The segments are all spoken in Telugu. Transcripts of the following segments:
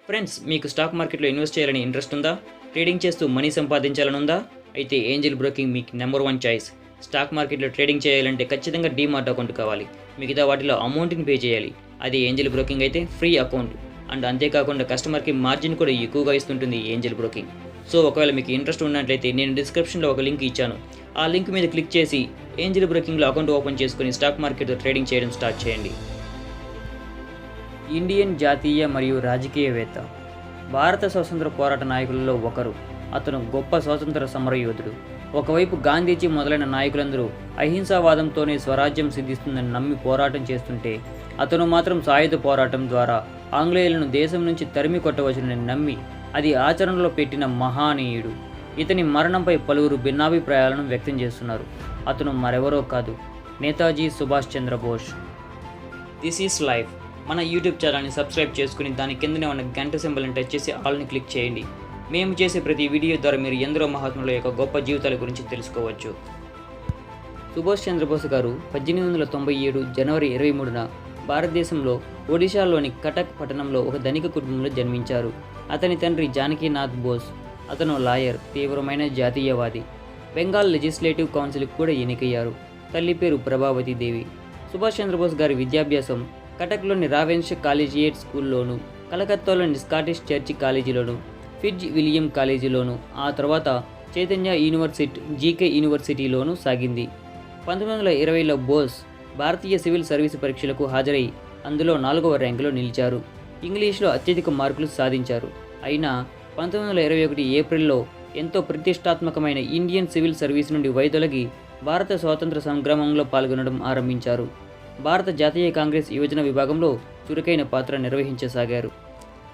ఫ్రెండ్స్, మీకు స్టాక్ మార్కెట్లో ఇన్వెస్ట్ చేయాలని ఇంట్రెస్ట్ ఉందా? ట్రేడింగ్ చేస్తూ మనీ సంపాదించాలని ఉందా? అయితే ఏంజిల్ బ్రోకింగ్ మీకు నెంబర్ వన్ చాయిస్. స్టాక్ మార్కెట్లో ట్రేడింగ్ చేయాలంటే ఖచ్చితంగా డీమార్ట్ అకౌంట్ కావాలి. మిగతా వాటిలో అమౌంట్ని పే చేయాలి. అది ఏంజిల్ బ్రోకింగ్ అయితే ఫ్రీ అకౌంట్. అండ్ అంతేకాకుండా కస్టమర్కి మార్జిన్ కూడా ఎక్కువగా ఇస్తుంటుంది ఏంజిల్ బ్రోకింగ్. సో ఒకవేళ మీకు ఇంట్రెస్ట్ ఉన్నట్లయితే నేను డిస్క్రిప్షన్లో ఒక లింక్ ఇచ్చాను. ఆ లింక్ మీద క్లిక్ చేసి ఏంజిల్ బ్రోకింగ్లో అకౌంట్ ఓపెన్ చేసుకుని స్టాక్ మార్కెట్లో ట్రేడింగ్ చేయడం స్టార్ట్ చేయండి. ఇండియన్ జాతీయ మరియు రాజకీయవేత్త, భారత స్వాతంత్ర పోరాట నాయకులలో ఒకరు. అతను గొప్ప స్వాతంత్ర సమరయోధుడు. ఒకవైపు గాంధీజీ మొదలైన నాయకులందరూ అహింసావాదంతోనే స్వరాజ్యం సిద్ధిస్తుందని నమ్మి పోరాటం చేస్తుంటే, అతను మాత్రం సాయుధ పోరాటం ద్వారా ఆంగ్లేయులను దేశం నుంచి తరిమి కొట్టవచ్చునని నమ్మి అది ఆచరణలో పెట్టిన మహానీయుడు. ఇతని మరణంపై పలువురు భిన్నాభిప్రాయాలను వ్యక్తం చేస్తున్నారు. అతను మరెవరో కాదు, Netaji Subhash Chandra Bose. This is life. మన యూట్యూబ్ ఛానల్ని సబ్స్క్రైబ్ చేసుకుని దాని కిందనే ఉన్న గంట సింబల్ని టచ్ చేసి ఆల్ని క్లిక్ చేయండి. మేము చేసే ప్రతి వీడియో ద్వారా మీరు ఎందరో మహాత్ముల యొక్క గొప్ప జీవితాల గురించి తెలుసుకోవచ్చు. సుభాష్ చంద్రబోస్ గారు 1897 జనవరి 23న భారతదేశంలో ఒడిశాలోని కటక్ పట్టణంలో ఒక ధనిక కుటుంబంలో జన్మించారు. అతని తండ్రి జానకీనాథ్ బోస్. అతను లాయర్, తీవ్రమైన జాతీయవాది. బెంగాల్ లెజిస్లేటివ్ కౌన్సిల్కి కూడా ఎన్నికయ్యారు. తల్లి పేరు ప్రభావతి దేవి. సుభాష్ చంద్రబోస్ గారి విద్యాభ్యాసం కటక్లోని రావెన్స్ కాలేజియేట్ స్కూల్లోను, కలకత్తాలోని స్కాటిష్ చర్చి కాలేజీలోను, ఫిట్జ్ విలియం కాలేజీలోను, ఆ తర్వాత చైతన్య యూనివర్సిటీ జీకే యూనివర్సిటీలోనూ సాగింది. 1920లో బోస్ భారతీయ సివిల్ సర్వీసు పరీక్షలకు హాజరై అందులో 4వ ర్యాంకులో నిలిచారు. ఇంగ్లీష్లో అత్యధిక మార్కులు సాధించారు. అయినా 1921 ఏప్రిల్లో ఎంతో ప్రతిష్టాత్మకమైన ఇండియన్ సివిల్ సర్వీస్ నుండి వైదొలగి భారత స్వాతంత్ర సంగ్రామంలో పాల్గొనడం ఆరంభించారు. భారత జాతీయ కాంగ్రెస్ యువజన విభాగంలో చురుకైన పాత్ర నిర్వహించసాగారు.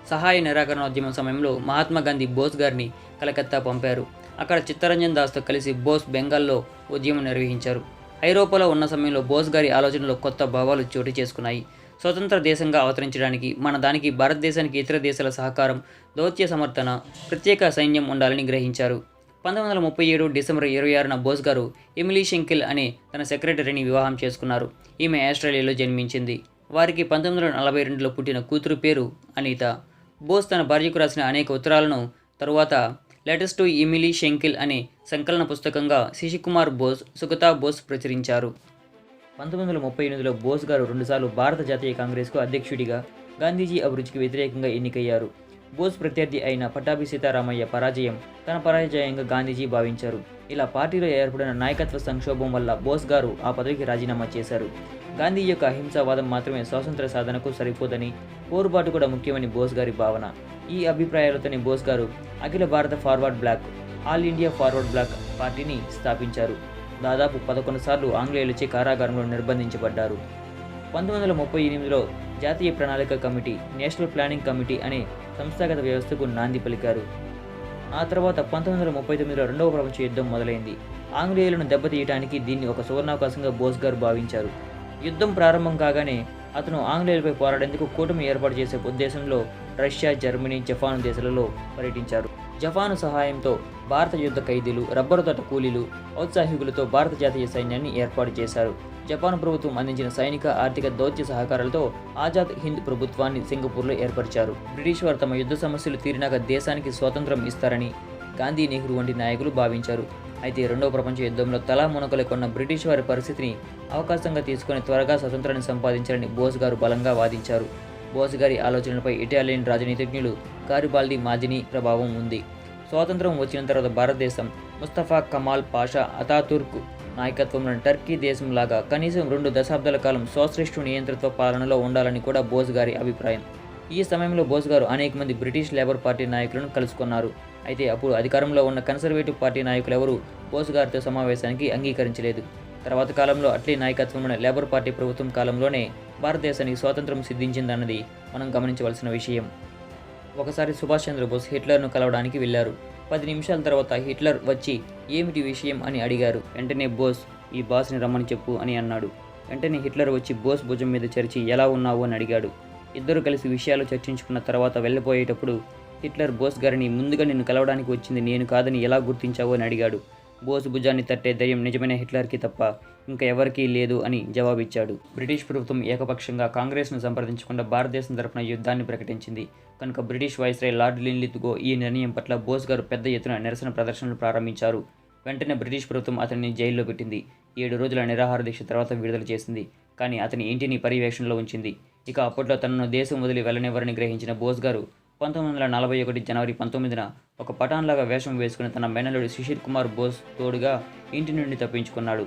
సహాయ నిరాకరణోద్యమం సమయంలో మహాత్మా గాంధీ బోస్ గారిని కలకత్తా పంపారు. అక్కడ చిత్తరంజన్ దాస్తో కలిసి బోస్ బెంగాల్లో ఉద్యమం నిర్వహించారు. ఐరోపాలో ఉన్న సమయంలో బోస్ గారి ఆలోచనలో కొత్త భావాలు చోటు చేసుకున్నాయి. స్వతంత్ర దేశంగా అవతరించడానికి మన దానికి భారతదేశానికి ఇతర దేశాల సహకారం, దౌత్య సమర్థన, ప్రత్యేక సైన్యం ఉండాలని గ్రహించారు. 1937 డిసెంబర్ 26న బోస్ గారు ఎమిలీ షెంకిల్ అనే తన సెక్రటరీని వివాహం చేసుకున్నారు. ఈమె ఆస్ట్రేలియాలో జన్మించింది. వారికి 1942లో పుట్టిన కూతురు పేరు అనిత. బోస్ తన భార్యకు రాసిన అనేక ఉత్తరాలను తరువాత లెటర్స్ టు ఎమిలీ షెంకిల్ అనే సంకలన పుస్తకంగా శశికుమార్ బోస్, సుగతా బోస్ ప్రచురించారు. 1938లో బోస్ గారు 2 సార్లు భారత జాతీయ కాంగ్రెస్కు అధ్యక్షుడిగా, గాంధీజీ అభిరుచికి వ్యతిరేకంగా ఎన్నికయ్యారు. బోస్ ప్రత్యర్థి అయిన పట్టాభి సీతారామయ్య పరాజయం తన పరాజయంగా గాంధీజీ భావించారు. ఇలా పార్టీలో ఏర్పడిన నాయకత్వ సంక్షోభం వల్ల బోస్ గారు ఆ పదవికి రాజీనామా చేశారు. గాంధీ యొక్క అహింసావాదం మాత్రమే స్వాతంత్ర సాధనకు సరిపోదని, పోరుబాటు కూడా ముఖ్యమని బోస్ గారి భావన. ఈ అభిప్రాయాలతోనే బోస్ గారు Akhila Bharata forward bloc, all India forward bloc పార్టీని స్థాపించారు. దాదాపు 11 సార్లు ఆంగ్లేయులచే కారాగారంలో నిర్బంధించబడ్డారు. 1938లో జాతీయ ప్రణాళిక కమిటీ, నేషనల్ ప్లానింగ్ కమిటీ అనే సంస్థాగత వ్యవస్థకు నాంది పలికారు. ఆ తర్వాత 1939లో రెండవ ప్రపంచ యుద్ధం మొదలైంది. ఆంగ్లేయులను దెబ్బతీయటానికి దీన్ని ఒక సువర్ణావకాశంగా బోస్ గారు భావించారు. యుద్ధం ప్రారంభం కాగానే అతను ఆంగ్లేయులపై పోరాడేందుకు కూటమి ఏర్పాటు చేసే ఉద్దేశంలో రష్యా, జర్మనీ, జపాన్ దేశాలలో పర్యటించారు. జపాను సహాయంతో భారత యుద్ధ ఖైదీలు, రబ్బరు తోట కూలీలు, ఔత్సాహికులతో భారత జాతీయ సైన్యాన్ని ఏర్పాటు చేశారు. జపాన్ ప్రభుత్వం అందించిన సైనిక, ఆర్థిక, దౌత్య సహకారాలతో ఆజాద్ హింద్ ప్రభుత్వాన్ని సింగపూర్లో ఏర్పరిచారు. బ్రిటిష్ వారు తమ యుద్ధ సమస్యలు తీరినాక దేశానికి స్వాతంత్రం ఇస్తారని గాంధీ, నెహ్రూ వంటి నాయకులు భావించారు. అయితే రెండవ ప్రపంచ యుద్ధంలో తలా మునకలు కొన్న బ్రిటిష్ వారి పరిస్థితిని అవకాశంగా తీసుకుని త్వరగా స్వతంత్రాన్ని సంపాదించాలని బోస్ గారు బలంగా వాదించారు. బోస్ గారి ఆలోచనలపై ఇటాలియన్ రాజనీతిజ్ఞులు గారిబాల్డి మాజిని ప్రభావం ఉంది. స్వాతంత్రం వచ్చిన తర్వాత భారతదేశం ముస్తఫా కమాల్ పాషా అతాతుర్క్ నాయకత్వంలోని టర్కీ దేశంలాగా కనీసం 2 దశాబ్దాల కాలం సోషలిస్టు నియంతృత్వ పాలనలో ఉండాలని కూడా బోస్ గారి అభిప్రాయం. ఈ సమయంలో బోస్ గారు అనేక మంది బ్రిటిష్ లేబర్ పార్టీ నాయకులను కలుసుకున్నారు. అయితే అప్పుడు అధికారంలో ఉన్న కన్సర్వేటివ్ పార్టీ నాయకులెవరూ బోస్ గారితో సమావేశానికి అంగీకరించలేదు. తర్వాత కాలంలో అట్లీ నాయకత్వంలోని లేబర్ పార్టీ ప్రభుత్వం కాలంలోనే భారతదేశానికి స్వాతంత్రం సిద్ధించిందన్నది మనం గమనించవలసిన విషయం. ఒకసారి సుభాష్ చంద్రబోస్ హిట్లర్ను కలవడానికి వెళ్లారు. 10 నిమిషాల తర్వాత హిట్లర్ వచ్చి ఏమిటి విషయం అని అడిగారు. వెంటనే బోస్, ఈ బాస్ని రమ్మని చెప్పు అని అన్నాడు. వెంటనే హిట్లర్ వచ్చి బోస్ భుజం మీద చరిచి ఎలా ఉన్నావు అని అడిగాడు. ఇద్దరు కలిసి విషయాలు చర్చించుకున్న తర్వాత వెళ్ళిపోయేటప్పుడు హిట్లర్ బోస్ గారిని, ముందుగా నిన్ను కలవడానికి వచ్చింది నేను కాదని ఎలా గుర్తించావు అని అడిగాడు. బోస్ భుజాన్ని తట్టే ధైర్యం నిజమైన హిట్లర్కి తప్ప ఇంకా ఎవరికీ లేదు అని జవాబిచ్చాడు. బ్రిటిష్ ప్రభుత్వం ఏకపక్షంగా కాంగ్రెస్ను సంప్రదించకుండా భారతదేశం తరపున యుద్ధాన్ని ప్రకటించింది కనుక బ్రిటిష్ వైస్రాయ్ లార్డ్ లిన్లిత్గో ఈ నిర్ణయం పట్ల బోస్ గారు పెద్ద ఎత్తున నిరసన ప్రదర్శనలు ప్రారంభించారు. వెంటనే బ్రిటిష్ ప్రభుత్వం అతన్ని జైల్లో పెట్టింది. 7 రోజుల నిరాహార దీక్ష తర్వాత విడుదల చేసింది. కానీ అతని ఇంటిని పర్యవేక్షణలో ఉంచింది. ఇక అప్పట్లో తనను దేశం వదిలి వెళ్ళనివ్వరని గ్రహించిన బోస్ గారు 1941 జనవరి 19న ఒక పఠాన్లాగా వేషం వేసుకుని తన మేనల్లుడు శిశిర్ కుమార్ బోస్ తోడుగా ఇంటి నుండి తప్పించుకున్నాడు.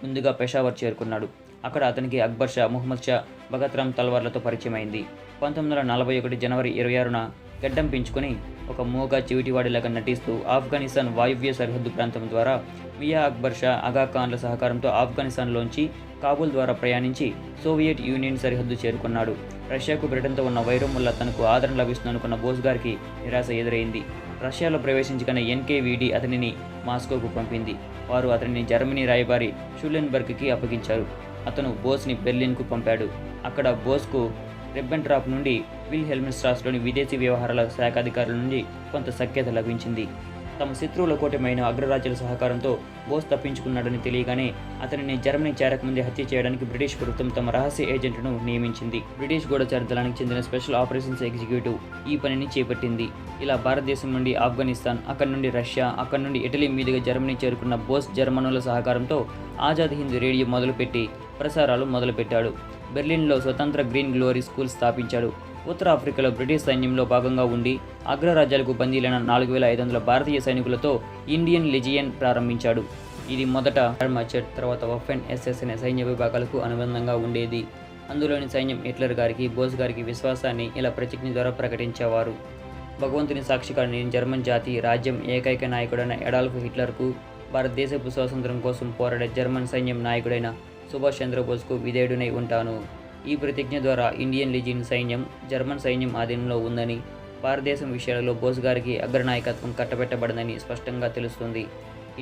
ముందుగా పెషావర్ చేరుకున్నాడు. అక్కడ అతనికి అక్బర్ షా, ముహమ్మద్ షా, భగత్ రామ్ తల్వార్లతో పరిచయం అయింది. 1941 జనవరి 26న గడ్డం పెంచుకొని ఒక మూగ చెవిటివాడిలాగా నటిస్తూ ఆఫ్ఘనిస్తాన్ వాయువ్య సరిహద్దు ప్రాంతం ద్వారా మియా అక్బర్ షా, ఆగా ఖాన్ల సహకారంతో ఆఫ్ఘనిస్తాన్లోంచి కాబూల్ ద్వారా ప్రయాణించి సోవియట్ యూనియన్ సరిహద్దు చేరుకున్నాడు. రష్యాకు బ్రిటన్తో ఉన్న వైరం వల్ల తనకు ఆదరణ లభిస్తుందనుకున్న బోస్ గారికి నిరాశ ఎదురైంది. రష్యాలో ప్రవేశించగానే ఎన్కేవీడీ అతనిని మాస్కోకు పంపింది. వారు అతనిని జర్మనీ రాయబారి షులెన్బర్గ్కి అప్పగించారు. అతను బోస్ని బెర్లిన్కు పంపాడు. అక్కడ బోస్కు రిబ్బెంట్రాప్ నుండి విల్హెల్మ్స్ట్రాస్లోని విదేశీ వ్యవహారాల శాఖ అధికారుల నుండి కొంత సఖ్యత లభించింది. తమ శత్రువుల కూటమైన అగ్రరాజ్యాల సహకారంతో బోస్ తప్పించుకున్నాడని తెలియగానే అతనిని జర్మనీ చేరకముందే హత్య చేయడానికి బ్రిటిష్ ప్రభుత్వం తమ రహస్య ఏజెంట్ను నియమించింది. బ్రిటిష్ గూఢచార దళానికి చెందిన స్పెషల్ ఆపరేషన్స్ ఎగ్జిక్యూటివ్ ఈ పనిని చేపట్టింది. ఇలా భారతదేశం నుండి ఆఫ్ఘనిస్తాన్, అక్కడి నుండి రష్యా, అక్కడి నుండి ఇటలీ మీదుగా జర్మనీ చేరుకున్న బోస్ జర్మనుల సహకారంతో ఆజాద్ హింద్ రేడియో మొదలుపెట్టి ప్రసారాలు మొదలుపెట్టాడు. బెర్లిన్లో స్వతంత్ర గ్రీన్ గ్లోరీ స్కూల్ స్థాపించాడు. ఉత్తరాఫ్రికాలో బ్రిటిష్ సైన్యంలో భాగంగా ఉండి అగ్రరాజ్యాలకు బందీలైన 4500 భారతీయ సైనికులతో ఇండియన్ లెజియన్ ప్రారంభించాడు. ఇది మొదట మచెట్, తర్వాత వఫెన్ ఎస్ఎస్ అనే సైన్య విభాగాలకు అనుబంధంగా ఉండేది. అందులోని సైన్యం హిట్లర్ గారికి, బోస్ గారికి విశ్వాసాన్ని ఇలా ప్రతిజ్ఞ ద్వారా ప్రకటించేవారు. భగవంతుని సాక్షిగా నేను జర్మన్ జాతి రాజ్యం ఏకైక నాయకుడైన అడాల్ఫ్ హిట్లర్కు, భారతదేశపు స్వాతంత్ర్యం కోసం పోరాడే జర్మన్ సైన్యం నాయకుడైన సుభాష్ చంద్రబోస్కు విధేయుడనై ఉంటాను. ఈ ప్రతిజ్ఞ ద్వారా ఇండియన్ లెజియన్ సైన్యం జర్మన్ సైన్యం ఆధీనంలో ఉందని, భారతదేశం విషయాలలో బోస్ గారికి అగ్రనాయకత్వం కట్టబెట్టబడిందని స్పష్టంగా తెలుస్తుంది.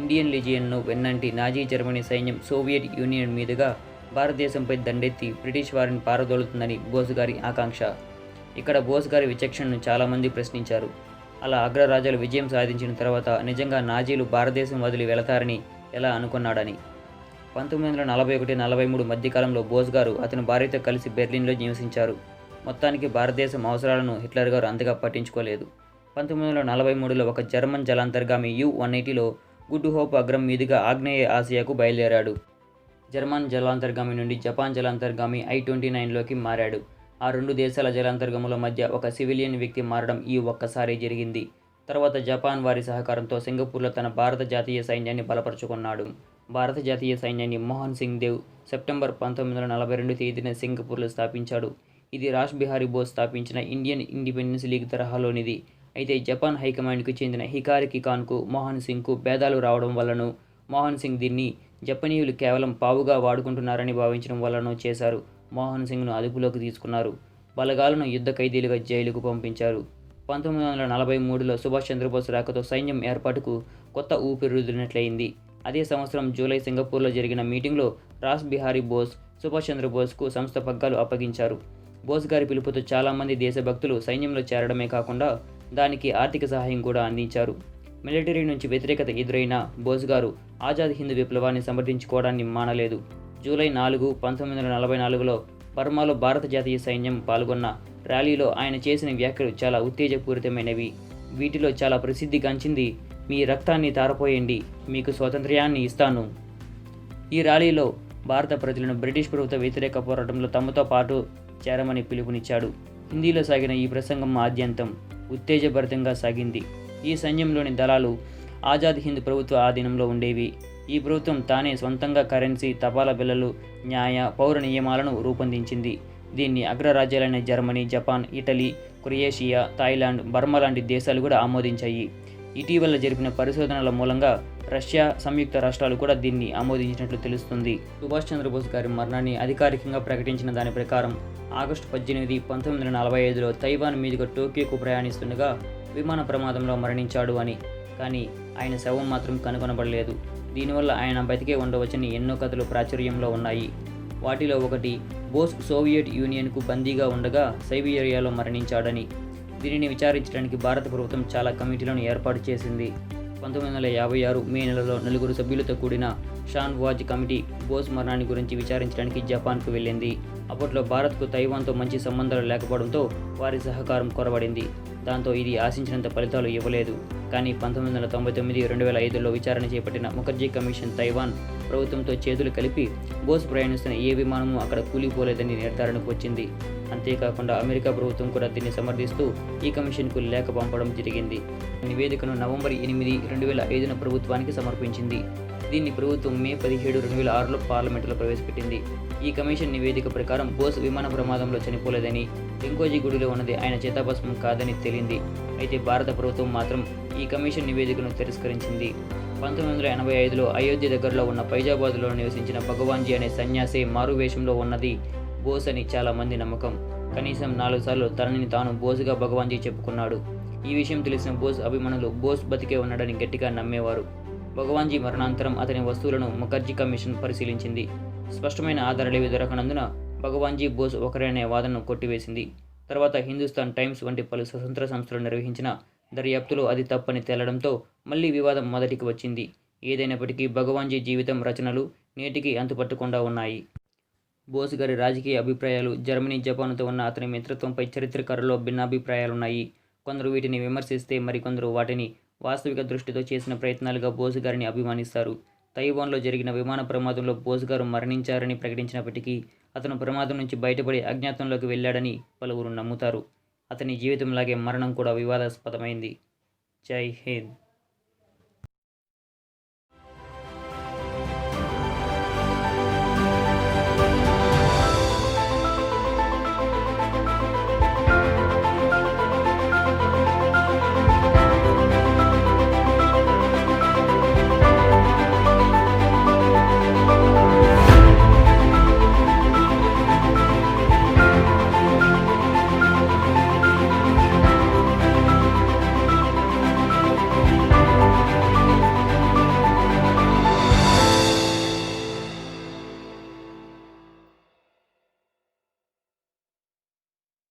ఇండియన్ లెజియన్ను వెన్నంటి నాజీ జర్మనీ సైన్యం సోవియట్ యూనియన్ మీదుగా భారతదేశంపై దండెత్తి బ్రిటిష్ వారిని పారదోలుతుందని బోస్ గారి ఆకాంక్ష. ఇక్కడ బోస్ గారి విచక్షణను చాలామంది ప్రశ్నించారు. అలా అగ్రరాజ్యాలు విజయం సాధించిన తర్వాత నిజంగా నాజీలు భారతదేశం వదిలి వెళతారని ఎలా అనుకున్నాడని. 1941-43 మధ్యకాలంలో బోస్ గారు అతని భార్యతో కలిసి బెర్లిన్లో నివసించారు. మొత్తానికి భారతదేశం అవసరాలను హిట్లర్ గారు అంతగా పట్టించుకోలేదు. 1943లో ఒక జర్మన్ జలాంతర్గామి U-180లో గుడ్ హోప్ అగ్రం మీదుగా ఆగ్నేయ ఆసియాకు బయలుదేరాడు. జర్మన్ జలాంతర్గామి నుండి జపాన్ జలాంతర్గామి I-29లోకి మారాడు. ఆ 2 దేశాల జలాంతర్గముల మధ్య ఒక సివిలియన్ వ్యక్తి మారడం ఈ ఒక్కసారి జరిగింది. తర్వాత జపాన్ వారి సహకారంతో సింగపూర్లో తన భారత జాతీయ సైన్యాన్ని బలపరుచుకున్నాడు. భారత జాతీయ సైన్యాన్ని మోహన్ సింగ్ దేవ్ సెప్టెంబర్ 1942 తేదీన సింగపూర్లో స్థాపించాడు. ఇది రాష్ బిహారీ బోస్ స్థాపించిన ఇండియన్ ఇండిపెండెన్స్ లీగ్ తరహాలోనిది. అయితే జపాన్ హైకమాండ్కు చెందిన హికారి కికాన్కు మోహన్ సింగ్కు భేదాలు రావడం వల్లనూ, మోహన్ సింగ్ దీన్ని జపనీయులు కేవలం పావుగా వాడుకుంటున్నారని భావించడం వల్లనూ చేశారు. మోహన్ సింగ్ను అదుపులోకి తీసుకున్నారు. బలగాలను యుద్ధ ఖైదీలుగా జైలుకు పంపించారు. 1943లో సుభాష్ చంద్రబోస్ రాకతో సైన్యం ఏర్పాటుకు కొత్త ఊపిరుదినట్లయింది. అదే సంవత్సరం జూలై సింగపూర్లో జరిగిన మీటింగ్లో రాస్ బిహారీ బోస్ సుభాష్ చంద్రబోస్కు సంస్థ పగ్గాలు అప్పగించారు. బోస్ గారి పిలుపుతో చాలామంది దేశభక్తులు సైన్యంలో చేరడమే కాకుండా దానికి ఆర్థిక సహాయం కూడా అందించారు. మిలిటరీ నుంచి వ్యతిరేకత ఎదురైన బోస్ గారు ఆజాద్ హింద్ విప్లవాన్ని సమర్థించుకోవడాన్ని మానలేదు. జూలై 4, 1944లో బర్మాలో భారత జాతీయ సైన్యం పాల్గొన్న ర్యాలీలో ఆయన చేసిన వ్యాఖ్యలు చాలా ఉత్తేజపూరితమైనవి. వీటిలో చాలా ప్రసిద్ధిగాంచింది మీ రక్తాన్ని తారపోయండి, మీకు స్వాతంత్ర్యాన్ని ఇస్తాను. ఈ ర్యాలీలో భారత ప్రజలను బ్రిటిష్ ప్రభుత్వ వ్యతిరేక పోరాటంలో తమతో పాటు చేరమని పిలుపునిచ్చాడు. హిందీలో సాగిన ఈ ప్రసంగం ఆద్యంతం ఉత్తేజభరితంగా సాగింది. ఈ సైన్యంలోని దళాలు ఆజాద్ హింద్ ప్రభుత్వ ఆధీనంలో ఉండేవి. ఈ ప్రభుత్వం తానే సొంతంగా కరెన్సీ, తపాలా బిళ్ళలు, న్యాయ, పౌర నియమాలను రూపొందించింది. దీన్ని అగ్రరాజ్యాలైన Germany, Japan, Italy, Croatia, Thailand, Burma లాంటి దేశాలు కూడా ఆమోదించాయి. ఇటీవల జరిపిన పరిశోధనల మూలంగా రష్యా, సంయుక్త రాష్ట్రాలు కూడా దీన్ని ఆమోదించినట్లు తెలుస్తుంది. సుభాష్ చంద్రబోస్ గారి మరణాన్ని అధికారికంగా ప్రకటించిన దాని ప్రకారం ఆగస్టు 18, 1945లో తైవాన్ మీదుగా టోక్యోకు ప్రయాణిస్తుండగా విమాన ప్రమాదంలో మరణించాడు అని. కానీ ఆయన శవం మాత్రం కనుగొనబడలేదు. దీనివల్ల ఆయన బతికే ఉండవచ్చని ఎన్నో కథలు ప్రాచుర్యంలో ఉన్నాయి. వాటిలో ఒకటి బోస్ సోవియట్ యూనియన్కు బందీగా ఉండగా సైబీరియాలో మరణించాడని. దీనిని విచారించడానికి భారత ప్రభుత్వం చాలా కమిటీలను ఏర్పాటు చేసింది. 1956 మే నెలలో 4 సభ్యులతో కూడిన షాన్వాజ్ కమిటీ బోస్ మరణాన్ని గురించి విచారించడానికి జపాన్కు వెళ్ళింది. అప్పట్లో భారత్కు తైవాన్తో మంచి సంబంధాలు లేకపోవడంతో వారి సహకారం కొరబడింది. దాంతో ఇది ఆశించినంత ఫలితాలు ఇవ్వలేదు. కానీ 1999, 2005లో విచారణ చేపట్టిన ముఖర్జీ కమిషన్ తైవాన్ ప్రభుత్వంతో చేతులు కలిపి బోస్ ప్రయాణిస్తున్న ఏ విమానము అక్కడ కూలిపోలేదని నిర్ధారణకు వచ్చింది. అంతేకాకుండా అమెరికా ప్రభుత్వం కూడా దీన్ని సమర్థిస్తూ ఈ కమిషన్కు లేఖ పంపడం జరిగింది. నివేదికను నవంబర్ 8, 2005న ప్రభుత్వానికి సమర్పించింది. దీన్ని ప్రభుత్వం మే 17, 2006లో పార్లమెంటులో ప్రవేశపెట్టింది. ఈ కమిషన్ నివేదిక ప్రకారం బోస్ విమాన ప్రమాదంలో చనిపోలేదని, లింకోజీ గుడిలో ఉన్నది ఆయన చితాభస్మం కాదని తేలింది. అయితే భారత ప్రభుత్వం మాత్రం ఈ కమిషన్ నివేదికను తిరస్కరించింది. 1985లో అయోధ్య దగ్గరలో ఉన్న ఫైజాబాద్లో నివసించిన భగవాన్జీ అనే సన్యాసి మారువేషంలో ఉన్నది బోస్ అని చాలామంది నమ్మకం. కనీసం 4 సార్లు తనని తాను బోసుగా భగవాన్జీ చెప్పుకున్నాడు. ఈ విషయం తెలిసిన బోస్ అభిమానులు బోస్ బతికే ఉన్నాడని గట్టిగా నమ్మేవారు. భగవాన్జీ మరణాంతరం అతని వస్తువులను ముఖర్జీ కమిషన్ పరిశీలించింది. స్పష్టమైన ఆధారాలేవి దొరకనందున భగవాన్జీ బోస్ ఒకరేనే వాదనను కొట్టివేసింది. తర్వాత హిందుస్థాన్ టైమ్స్ వంటి పలు స్వతంత్ర సంస్థలు నిర్వహించిన దర్యాప్తులో అది తప్పని తేలడంతో మళ్లీ వివాదం మొదటికి వచ్చింది. ఏదైనప్పటికీ భగవాన్జీ జీవితం, రచనలు నేటికి అంతుపట్టకుండా ఉన్నాయి. బోస్ గారి రాజకీయ అభిప్రాయాలు, జర్మనీ, జపాన్తో ఉన్న అతని మిత్రత్వంపై చరిత్రకారుల్లో భిన్నాభిప్రాయాలున్నాయి. కొందరు వీటిని విమర్శిస్తే మరికొందరు వాటిని వాస్తవిక దృష్టితో చేసిన ప్రయత్నాలుగా బోస్ గారిని అభిమానిస్తారు. తైవాన్లో జరిగిన విమాన ప్రమాదంలో బోస్ గారు మరణించారని ప్రకటించినప్పటికీ అతను ప్రమాదం నుంచి బయటపడి అజ్ఞాతంలోకి వెళ్ళాడని పలువురు నమ్ముతారు. అతని జీవితంలాగే మరణం కూడా వివాదాస్పదమైంది. జై హింద్.